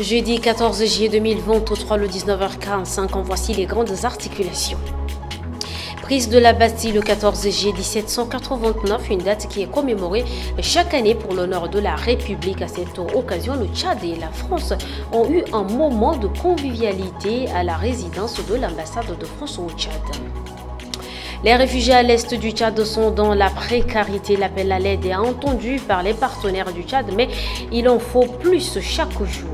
Jeudi 14 juillet 2023, le 19h45, en voici les grandes articulations. Prise de la Bastille le 14 juillet 1789, une date qui est commémorée chaque année pour l'honneur de la République. À cette occasion, le Tchad et la France ont eu un moment de convivialité à la résidence de l'ambassade de France au Tchad. Les réfugiés à l'est du Tchad sont dans la précarité. L'appel à l'aide est entendu par les partenaires du Tchad, mais il en faut plus chaque jour.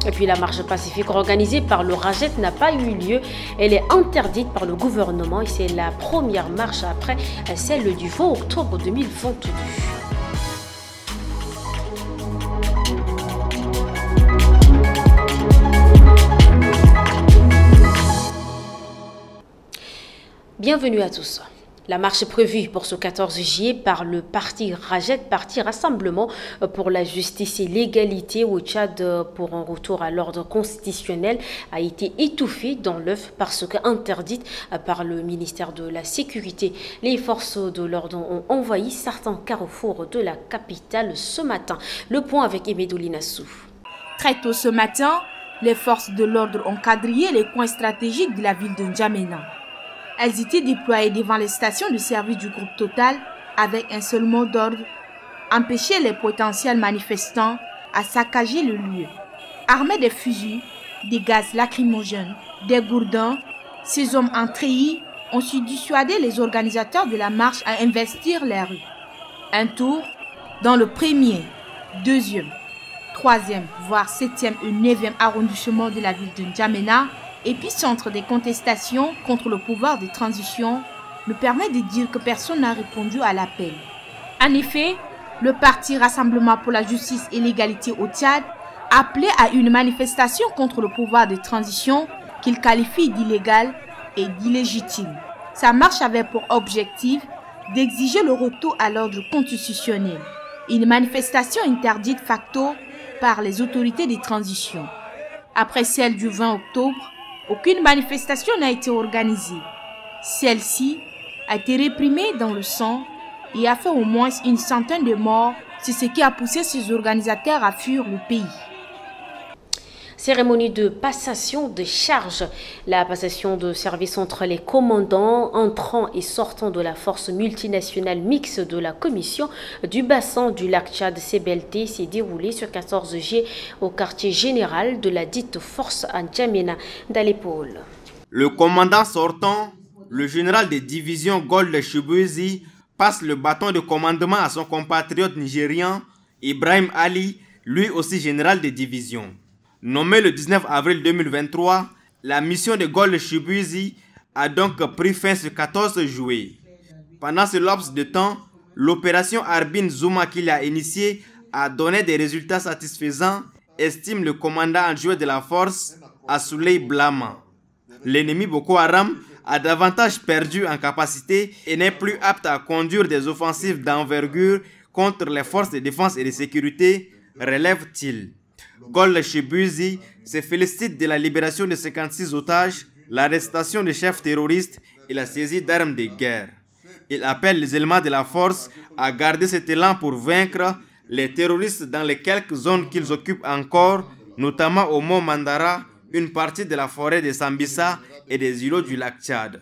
Et puis la marche pacifique organisée par le Rajet n'a pas eu lieu. Elle est interdite par le gouvernement et c'est la première marche après celle du 20 octobre 2022. Bienvenue à tous. La marche prévue pour ce 14 juillet par le parti Rajet, parti Rassemblement pour la justice et l'égalité au Tchad pour un retour à l'ordre constitutionnel, a été étouffée dans l'œuf parce qu'interdite par le ministère de la Sécurité. Les forces de l'ordre ont envahi certains carrefours de la capitale ce matin. Le point avec Emedou Nassou. Très tôt ce matin, les forces de l'ordre ont quadrillé les coins stratégiques de la ville de N'Djamena. Elles étaient déployées devant les stations de service du groupe Total avec un seul mot d'ordre: empêcher les potentiels manifestants à saccager le lieu. Armés des fusils, des gaz lacrymogènes, des gourdins, ces hommes en treillis ont su dissuader les organisateurs de la marche à investir les rues. Un tour dans le 1er, 2e, 3e, voire 7e et 9e arrondissement de la ville de N'Djamena, épicentre des contestations contre le pouvoir de transition, me permet de dire que personne n'a répondu à l'appel. En effet, le parti Rassemblement pour la justice et l'égalité au Tchad appelait à une manifestation contre le pouvoir de transition qu'il qualifie d'illégal et d'illégitime. Sa marche avait pour objectif d'exiger le retour à l'ordre constitutionnel, une manifestation interdite facto par les autorités de transition. Après celle du 20 octobre, aucune manifestation n'a été organisée. Celle-ci a été réprimée dans le sang et a fait au moins une centaine de morts. C'est ce qui a poussé ses organisateurs à fuir le pays. Cérémonie de passation de charges. La passation de service entre les commandants entrant et sortant de la force multinationale mixte de la commission du bassin du lac Tchad CBLT s'est déroulée ce 14 juillet au quartier général de la dite force à N'Djamena dans l'épaule. Le commandant sortant, le général de division Gold Chibuezi, passe le bâton de commandement à son compatriote nigérian Ibrahim Ali, lui aussi général de division. Nommé le 19 avril 2023, la mission de Gold Chibuezi a donc pris fin ce 14 juillet. Pendant ce laps de temps, l'opération Arbin Zouma qu'il a initiée a donné des résultats satisfaisants, estime le commandant adjoint de la force, Assouley Blama. L'ennemi Boko Haram a davantage perdu en capacité et n'est plus apte à conduire des offensives d'envergure contre les forces de défense et de sécurité, relève-t-il. Gold Chibuezi se félicite de la libération de 56 otages, l'arrestation de chefs terroristes et la saisie d'armes de guerre. Il appelle les éléments de la force à garder cet élan pour vaincre les terroristes dans les quelques zones qu'ils occupent encore, notamment au mont Mandara, une partie de la forêt de Sambisa et des îlots du lac Tchad.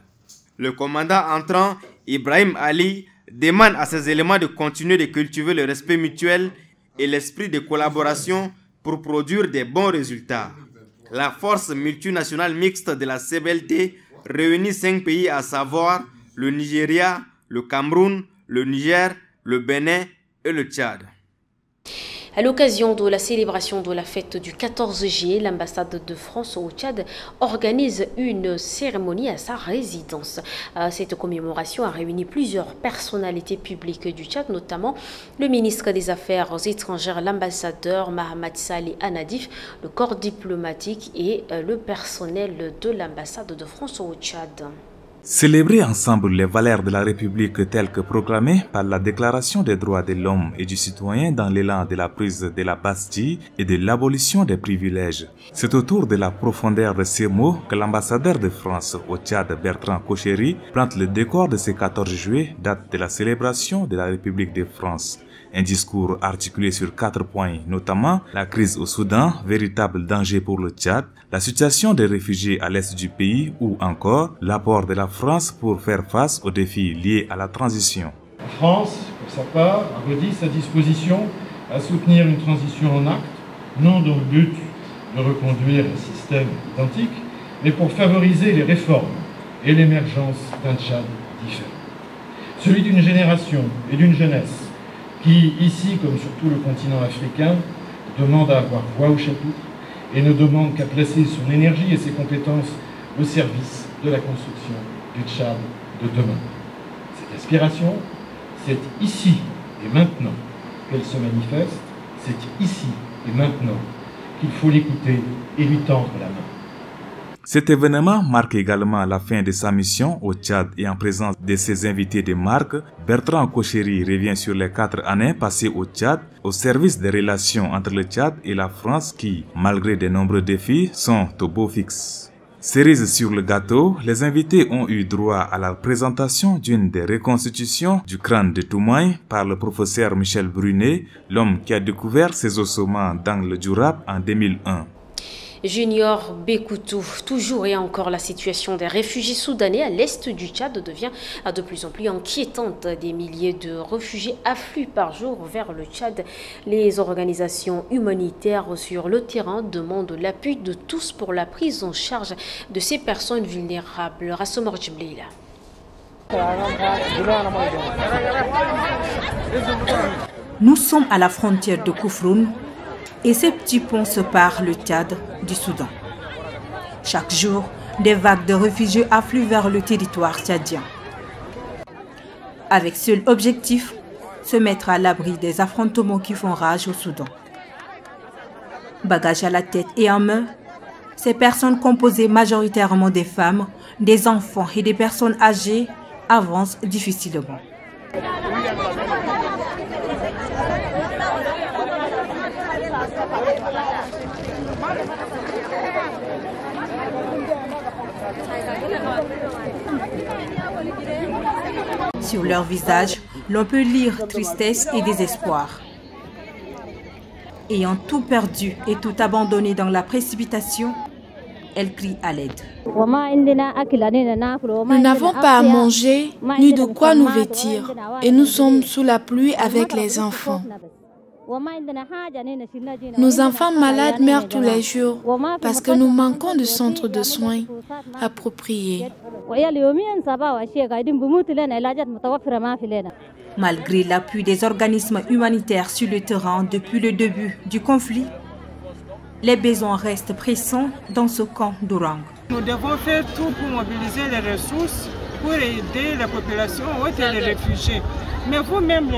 Le commandant entrant, Ibrahim Ali, demande à ces éléments de continuer de cultiver le respect mutuel et l'esprit de collaboration pour produire des bons résultats. La force multinationale mixte de la CBLT réunit 5 pays à savoir le Nigeria, le Cameroun, le Niger, le Bénin et le Tchad. À l'occasion de la célébration de la fête du 14 juillet, l'ambassade de France au Tchad organise une cérémonie à sa résidence. Cette commémoration a réuni plusieurs personnalités publiques du Tchad, notamment le ministre des Affaires étrangères, l'ambassadeur Mahamad Saleh Anadif, le corps diplomatique et le personnel de l'ambassade de France au Tchad. Célébrer ensemble les valeurs de la République telles que proclamées par la Déclaration des droits de l'homme et du citoyen dans l'élan de la prise de la Bastille et de l'abolition des privilèges. C'est autour de la profondeur de ces mots que l'ambassadeur de France au Tchad, Bertrand Kocheri, plante le décor de ce 14 juillet, date de la célébration de la République de France. Un discours articulé sur 4 points, notamment la crise au Soudan, véritable danger pour le Tchad, la situation des réfugiés à l'est du pays ou encore l'apport de la France pour faire face aux défis liés à la transition. La France, pour sa part, a redit sa disposition à soutenir une transition en actes, non dans le but de reconduire un système identique, mais pour favoriser les réformes et l'émergence d'un Tchad différent. Celui d'une génération et d'une jeunesse qui, ici comme sur tout le continent africain, demande à avoir voix au chapitre et ne demande qu'à placer son énergie et ses compétences au service de la construction du Tchad de demain. Cette aspiration, c'est ici et maintenant qu'elle se manifeste, c'est ici et maintenant qu'il faut l'écouter et lui tendre la main. Cet événement marque également la fin de sa mission au Tchad et en présence de ses invités de marque, Bertrand Kocheri revient sur les 4 années passées au Tchad au service des relations entre le Tchad et la France qui, malgré de nombreux défis, sont au beau fixe. Cerise sur le gâteau, les invités ont eu droit à la présentation d'une des reconstitutions du crâne de Toumaï par le professeur Michel Brunet, l'homme qui a découvert ses ossements dans le Djourab en 2001. Junior Bekoutou, toujours et encore la situation des réfugiés soudanais à l'est du Tchad devient de plus en plus inquiétante. Des milliers de réfugiés affluent par jour vers le Tchad. Les organisations humanitaires sur le terrain demandent l'appui de tous pour la prise en charge de ces personnes vulnérables. Rassoumor Djibleila. Nous sommes à la frontière de Koufroun et ces petits ponts séparent le Tchad du Soudan. Chaque jour, des vagues de réfugiés affluent vers le territoire tchadien. Avec seul objectif, se mettre à l'abri des affrontements qui font rage au Soudan. Bagages à la tête et en main, ces personnes composées majoritairement des femmes, des enfants et des personnes âgées avancent difficilement. Sur leur visage, l'on peut lire tristesse et désespoir. Ayant tout perdu et tout abandonné dans la précipitation, elles crient à l'aide. Nous n'avons pas à manger ni de quoi nous vêtir et nous sommes sous la pluie avec les enfants. Nos enfants malades meurent tous les jours parce que nous manquons de centres de soins appropriés. Malgré l'appui des organismes humanitaires sur le terrain depuis le début du conflit, les besoins restent pressants dans ce camp d'Ourang. Nous devons faire tout pour mobiliser les ressources pour aider la population et les réfugiés. Mais vous-même,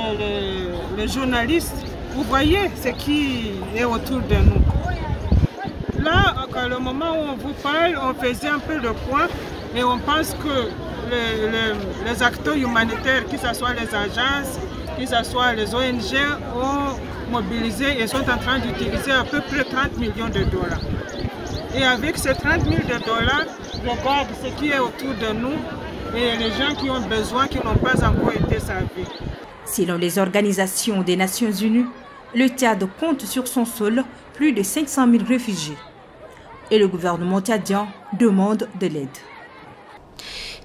les journalistes, vous voyez ce qui est autour de nous. Là, à le moment où on vous parle, on faisait un peu le point et on pense que les acteurs humanitaires, que ce soit les agences, que ce soit les ONG, ont mobilisé et sont en train d'utiliser à peu près 30 millions de dollars. Et avec ces 30 000 de dollars, regarde ce qui est autour de nous et les gens qui ont besoin, qui n'ont pas encore été servis. Selon les organisations des Nations Unies, le Tchad compte sur son sol plus de 500 000 réfugiés. Et le gouvernement tchadien demande de l'aide.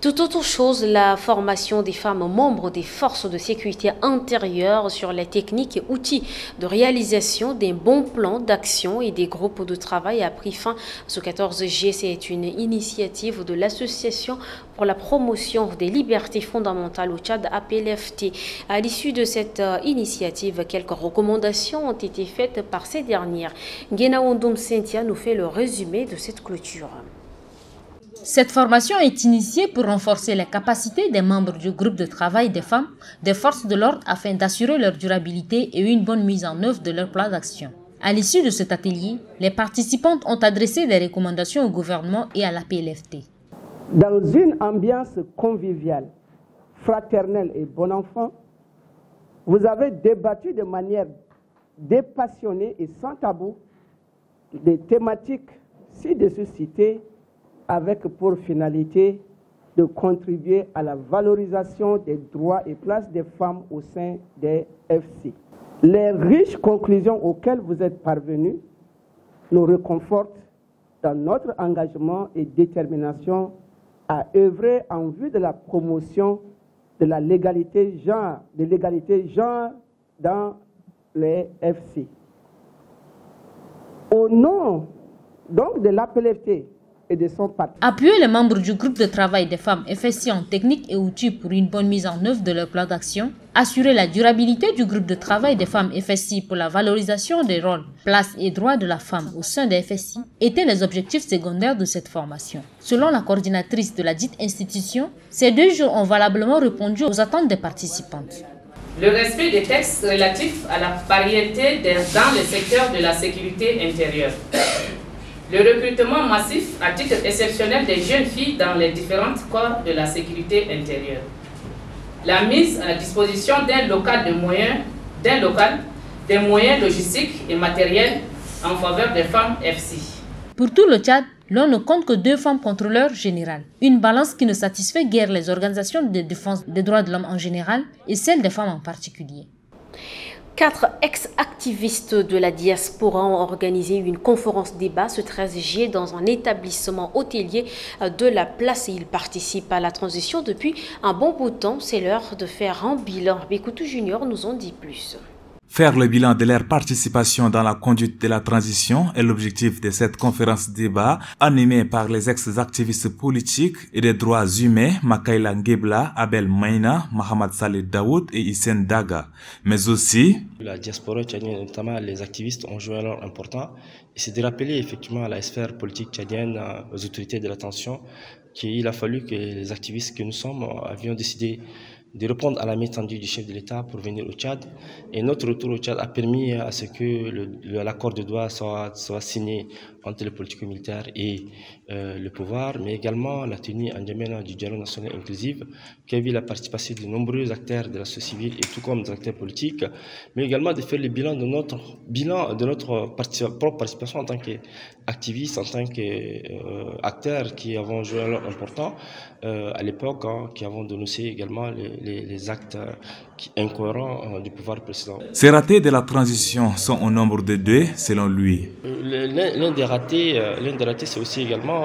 Tout autre chose, la formation des femmes membres des forces de sécurité intérieure sur les techniques et outils de réalisation des bons plans d'action et des groupes de travail a pris fin ce 14 juillet. C'est une initiative de l'Association pour la promotion des libertés fondamentales au Tchad, APLFT. À l'issue de cette initiative, quelques recommandations ont été faites par ces dernières. Ngena Ondoum Cynthia nous fait le résumé de cette clôture. Cette formation est initiée pour renforcer les capacités des membres du groupe de travail des femmes, des forces de l'ordre afin d'assurer leur durabilité et une bonne mise en œuvre de leur plan d'action. À l'issue de cet atelier, les participantes ont adressé des recommandations au gouvernement et à la PLFT. Dans une ambiance conviviale, fraternelle et bon enfant, vous avez débattu de manière dépassionnée et sans tabou des thématiques ci-dessus citées avec pour finalité de contribuer à la valorisation des droits et places des femmes au sein des FC. Les riches conclusions auxquelles vous êtes parvenus nous réconfortent dans notre engagement et détermination à œuvrer en vue de la promotion de la l'égalité genre dans les FC. Au nom donc de l'APLFT et de son parti. Appuyer les membres du groupe de travail des femmes FSI en technique et outils pour une bonne mise en œuvre de leur plan d'action. Assurer la durabilité du groupe de travail des femmes FSI pour la valorisation des rôles, places et droits de la femme au sein des FSI étaient les objectifs secondaires de cette formation. Selon la coordinatrice de la dite institution, ces 2 jours ont valablement répondu aux attentes des participantes. Le respect des textes relatifs à la parité dans le secteur de la sécurité intérieure. Le recrutement massif à titre exceptionnel des jeunes filles dans les différents corps de la sécurité intérieure. La mise à la disposition d'un local, des moyens logistiques et matériels en faveur des femmes FC. Pour tout le Tchad, l'on ne compte que 2 femmes contrôleurs générales. Une balance qui ne satisfait guère les organisations de défense des droits de l'homme en général et celles des femmes en particulier. 4 ex-activistes de la diaspora ont organisé une conférence débat ce 13 juillet dans un établissement hôtelier de la place. Ils participent à la transition depuis un bon bout de temps. C'est l'heure de faire un bilan. Bekoutou Junior nous en dit plus. Faire le bilan de leur participation dans la conduite de la transition est l'objectif de cette conférence débat animée par les ex-activistes politiques et des droits humains Makaila Ngebla, Abel Maïna, Mohamed Saleh Daoud et Hissène Daga. Mais aussi, la diaspora tchadienne, notamment les activistes, ont joué un rôle important. Et c'est de rappeler effectivement à la sphère politique tchadienne, aux autorités de la transition, qu'il a fallu que les activistes que nous sommes avions décidé de répondre à la main tendue du chef de l'État pour venir au Tchad. Et notre retour au Tchad a permis à ce que l'accord de Doha soit signé entre les politico-militaires et le pouvoir, mais également la tenue en N'Djamena du dialogue national inclusif, qui a vu la participation de nombreux acteurs de la société civile et tout comme des acteurs politiques, mais également de faire le bilan de notre propre participation en tant qu'activiste, en tant qu'acteurs qui avons joué un rôle important à l'époque, qui avons dénoncé également les actes incohérents du pouvoir précédent. Ces ratés de la transition sont au nombre de 2, selon lui. L'un des ratés, c'est aussi également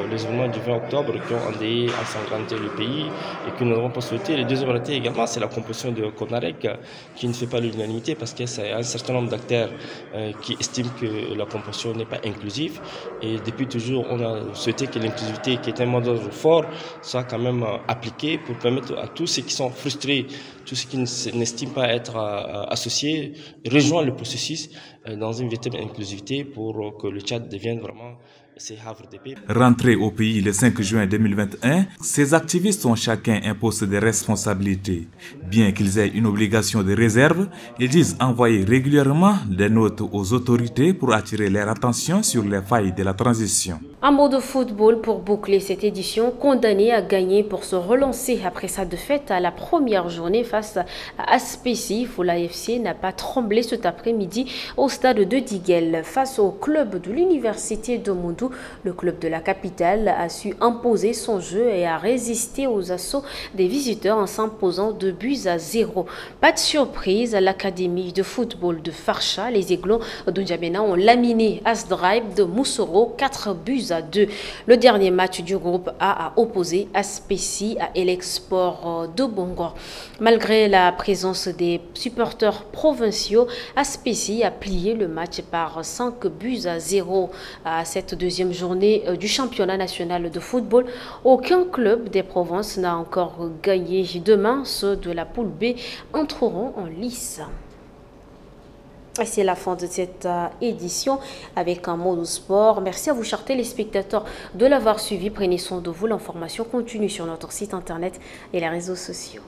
les événements du 20 octobre qui ont endeuillé, ensanglanté le pays et que nous n'avons pas souhaité. Le deuxième raté également, c'est la composition de CONAREC qui ne fait pas l'unanimité parce qu'il y a un certain nombre d'acteurs qui estiment que la composition n'est pas inclusive. Et depuis toujours, on a souhaité que l'inclusivité, qui est un mot d'ordre fort, soit quand même appliquée pour permettre à tous ceux qui sont frustrés, tous ceux qui n'estiment pas être associés, rejoindre le processus dans une véritable inclusivité pour que le Tchad devienne vraiment ces havres de paix. Rentrés au pays le 5 juin 2021, ces activistes ont chacun un poste de responsabilité. Bien qu'ils aient une obligation de réserve, ils disent envoyer régulièrement des notes aux autorités pour attirer leur attention sur les failles de la transition. Un mot de football pour boucler cette édition, condamné à gagner pour se relancer après sa défaite à la première journée face à Aspesi. Foula FC n'a pas tremblé cet après-midi au stade de Diguel. Face au club de l'université de Mondou, le club de la capitale a su imposer son jeu et a résisté aux assauts des visiteurs en s'imposant 2-0. Pas de surprise, à l'académie de football de Farcha, les Aiglons de N'Djamena ont laminé Asdrive de Moussoro 4-2. Le dernier match du groupe A a opposé Aspesi à Elexport de Bongor. Malgré la présence des supporters provinciaux, Aspesi a plié le match par 5-0 à cette deuxième journée du championnat national de football. Aucun club des provinces n'a encore gagné. Demain, ceux de la poule B entreront en lice. Et c'est la fin de cette édition avec un mot de sport. Merci à vous, chers téléspectateurs, de l'avoir suivi. Prenez soin de vous. L'information continue sur notre site internet et les réseaux sociaux.